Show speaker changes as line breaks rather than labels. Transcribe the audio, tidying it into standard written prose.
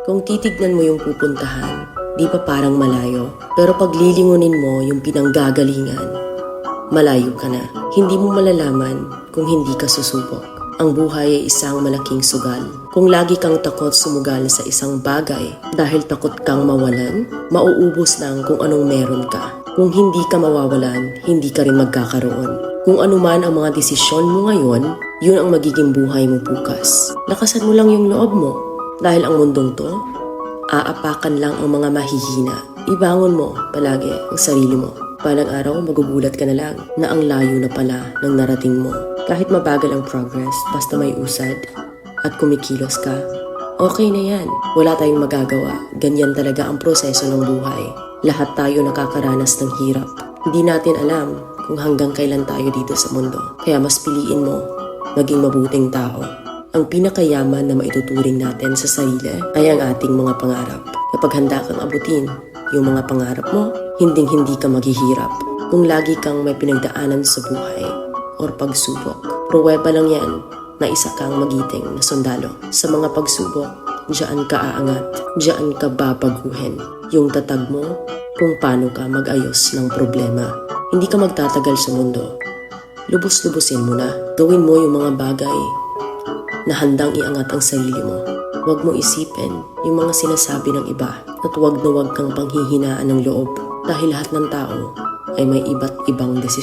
Kung titignan mo yung pupuntahan, di ba parang malayo? Pero pag lilingunin mo yung pinanggagalingan, malayo ka na. Hindi mo malalaman kung hindi ka susubok. Ang buhay ay isang malaking sugal. Kung lagi kang takot sumugal sa isang bagay dahil takot kang mawalan, mauubos lang kung anong meron ka. Kung hindi ka mawawalan, hindi ka rin magkakaroon. Kung ano man ang mga desisyon mo ngayon, yun ang magiging buhay mo bukas. Lakasan mo lang yung loob mo. Dahil ang mundong to, aapakan lang ang mga mahihina. Ibangon mo palagi ang sarili mo. Balang araw, magugulat ka na lang na ang layo na pala ng narating mo. Kahit mabagal ang progress, basta may usad at kumikilos ka, okay na yan. Wala tayong magagawa. Ganyan talaga ang proseso ng buhay. Lahat tayo nakakaranas ng hirap. Hindi natin alam kung hanggang kailan tayo dito sa mundo. Kaya mas piliin mo maging mabuting tao. Ang pinakayaman na maituturing natin sa sarili ay ang ating mga pangarap. Kapag handa kang abutin yung mga pangarap mo, hinding-hindi ka maghihirap. Kung lagi kang may pinagdaanan sa buhay or pagsubok, pruweba lang yan na isa kang magiting na sundalo. Sa mga pagsubok, diyan ka aangat, diyan ka babaguhin. Yung tatag mo kung paano ka mag-ayos ng problema. Hindi ka magtatagal sa mundo. Lubos-lubusin mo na. Gawin mo yung mga bagay na handang iangat ang sarili mo. Huwag mo isipin yung mga sinasabi ng iba at huwag na huwag kang panghihinaan ng loob dahil lahat ng tao ay may iba't ibang desisyon.